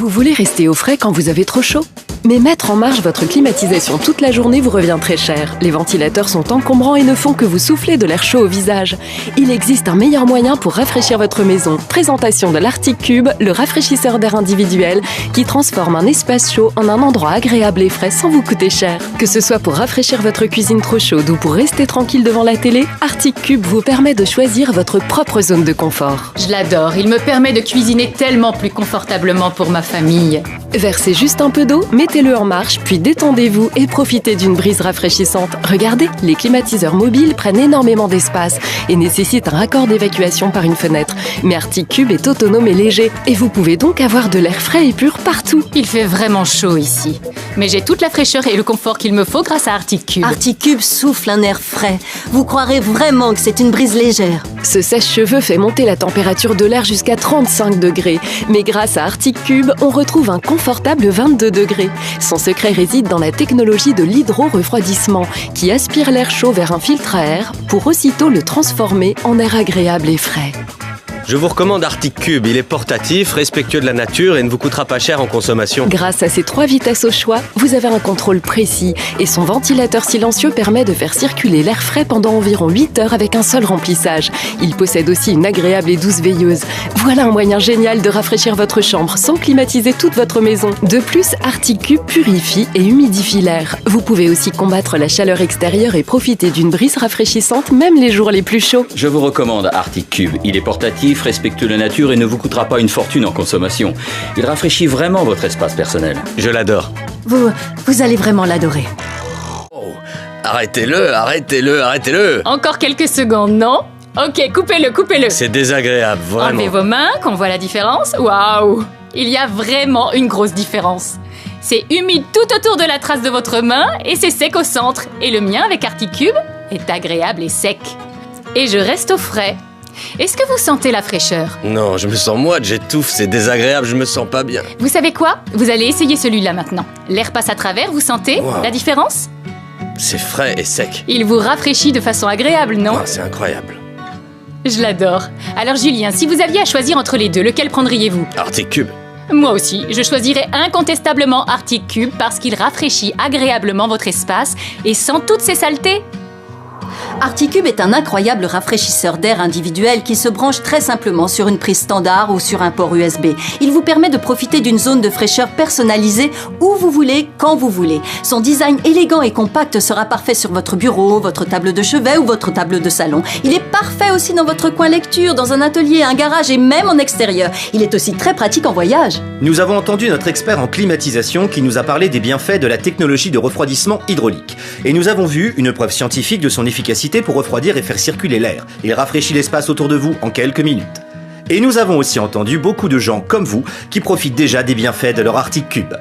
Vous voulez rester au frais quand vous avez trop chaud? Mais mettre en marche votre climatisation toute la journée vous revient très cher. Les ventilateurs sont encombrants et ne font que vous souffler de l'air chaud au visage. Il existe un meilleur moyen pour rafraîchir votre maison. Présentation de l'Arctic Cube, le rafraîchisseur d'air individuel qui transforme un espace chaud en un endroit agréable et frais sans vous coûter cher. Que ce soit pour rafraîchir votre cuisine trop chaude ou pour rester tranquille devant la télé, Arctic Cube vous permet de choisir votre propre zone de confort. Je l'adore, il me permet de cuisiner tellement plus confortablement pour ma famille. Versez juste un peu d'eau, mettez-le en marche, puis détendez-vous et profitez d'une brise rafraîchissante. Regardez, les climatiseurs mobiles prennent énormément d'espace et nécessitent un raccord d'évacuation par une fenêtre. Mais Arctic Cube est autonome et léger et vous pouvez donc avoir de l'air frais et pur partout. Il fait vraiment chaud ici, mais j'ai toute la fraîcheur et le confort qu'il me faut grâce à Arctic Cube. Arctic Cube souffle un air frais. Vous croirez vraiment que c'est une brise légère. Ce sèche-cheveux fait monter la température de l'air jusqu'à 35 degrés. Mais grâce à Arctic Cube, on retrouve un confortable 22 degrés. Son secret réside dans la technologie de l'hydro-refroidissement qui aspire l'air chaud vers un filtre à air pour aussitôt le transformer en air agréable et frais. Je vous recommande Arctic Cube, il est portatif, respectueux de la nature et ne vous coûtera pas cher en consommation. Grâce à ses 3 vitesses au choix, vous avez un contrôle précis et son ventilateur silencieux permet de faire circuler l'air frais pendant environ 8 heures avec un seul remplissage. Il possède aussi une agréable et douce veilleuse. Voilà un moyen génial de rafraîchir votre chambre sans climatiser toute votre maison. De plus, Arctic Cube purifie et humidifie l'air. Vous pouvez aussi combattre la chaleur extérieure et profiter d'une brise rafraîchissante même les jours les plus chauds. Je vous recommande Arctic Cube, il est portatif, respectueux de la nature et ne vous coûtera pas une fortune en consommation. Il rafraîchit vraiment votre espace personnel. Je l'adore. Vous allez vraiment l'adorer. Oh, arrêtez-le. Encore quelques secondes, non? Ok, coupez-le. C'est désagréable, vraiment. Enlevez vos mains, qu'on voit la différence. Waouh! Il y a vraiment une grosse différence. C'est humide tout autour de la trace de votre main et c'est sec au centre. Et le mien avec Arctic Cube est agréable et sec. Et je reste au frais. Est-ce que vous sentez la fraîcheur? Non, je me sens moite, j'étouffe, c'est désagréable, je me sens pas bien. Vous savez quoi? Vous allez essayer celui-là maintenant. L'air passe à travers, vous sentez la différence? C'est frais et sec. Il vous rafraîchit de façon agréable, non? C'est incroyable. Je l'adore. Alors Julien, si vous aviez à choisir entre les deux, lequel prendriez-vous? Arctic Cube. Moi aussi, je choisirais incontestablement Arctic Cube parce qu'il rafraîchit agréablement votre espace et sans toutes ces saletés. Arctic Cube est un incroyable rafraîchisseur d'air individuel qui se branche très simplement sur une prise standard ou sur un port USB. Il vous permet de profiter d'une zone de fraîcheur personnalisée où vous voulez, quand vous voulez. Son design élégant et compact sera parfait sur votre bureau, votre table de chevet ou votre table de salon. Il est parfait aussi dans votre coin lecture, dans un atelier, un garage et même en extérieur. Il est aussi très pratique en voyage. Nous avons entendu notre expert en climatisation qui nous a parlé des bienfaits de la technologie de refroidissement hydraulique. Et nous avons vu une preuve scientifique de son efficacité pour refroidir et faire circuler l'air. Il rafraîchit l'espace autour de vous en quelques minutes. Et nous avons aussi entendu beaucoup de gens comme vous qui profitent déjà des bienfaits de leur Arctic Cube.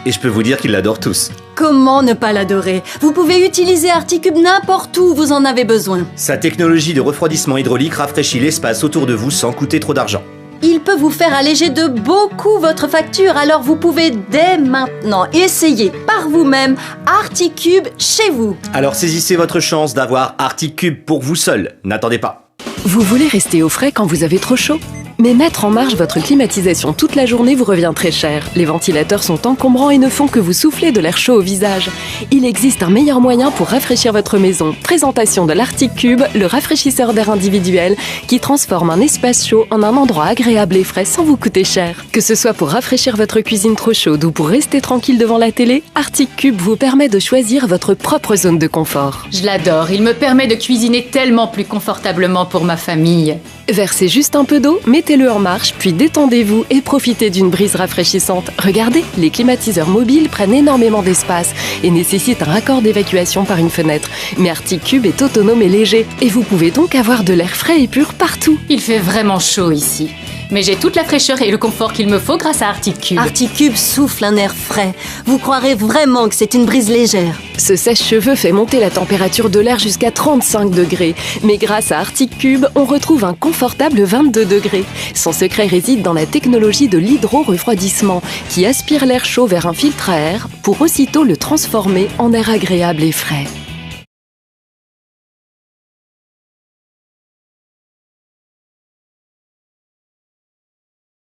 Et je peux vous dire qu'ils l'adorent tous. Comment ne pas l'adorer? Vous pouvez utiliser Arctic Cube n'importe où vous en avez besoin. Sa technologie de refroidissement hydraulique rafraîchit l'espace autour de vous sans coûter trop d'argent. Il peut vous faire alléger de beaucoup votre facture, alors vous pouvez dès maintenant essayer par vous-même Arctic Cube chez vous. Alors saisissez votre chance d'avoir Arctic Cube pour vous seul. N'attendez pas. Vous voulez rester au frais quand vous avez trop chaud? Mais mettre en marche votre climatisation toute la journée vous revient très cher. Les ventilateurs sont encombrants et ne font que vous souffler de l'air chaud au visage. Il existe un meilleur moyen pour rafraîchir votre maison. Présentation de l'Arctic Cube, le rafraîchisseur d'air individuel qui transforme un espace chaud en un endroit agréable et frais sans vous coûter cher. Que ce soit pour rafraîchir votre cuisine trop chaude ou pour rester tranquille devant la télé, Arctic Cube vous permet de choisir votre propre zone de confort. Je l'adore, il me permet de cuisiner tellement plus confortablement pour ma famille. Versez juste un peu d'eau, mettez-le en marche, puis détendez-vous et profitez d'une brise rafraîchissante. Regardez, les climatiseurs mobiles prennent énormément d'espace et nécessitent un raccord d'évacuation par une fenêtre. Mais Arctic Cube est autonome et léger et vous pouvez donc avoir de l'air frais et pur partout. Il fait vraiment chaud ici, mais j'ai toute la fraîcheur et le confort qu'il me faut grâce à Arctic Cube. Arctic Cube souffle un air frais. Vous croirez vraiment que c'est une brise légère. Ce sèche-cheveux fait monter la température de l'air jusqu'à 35 degrés. Mais grâce à Arctic Cube, on retrouve un confortable 22 degrés. Son secret réside dans la technologie de l'hydro-refroidissement qui aspire l'air chaud vers un filtre à air pour aussitôt le transformer en air agréable et frais.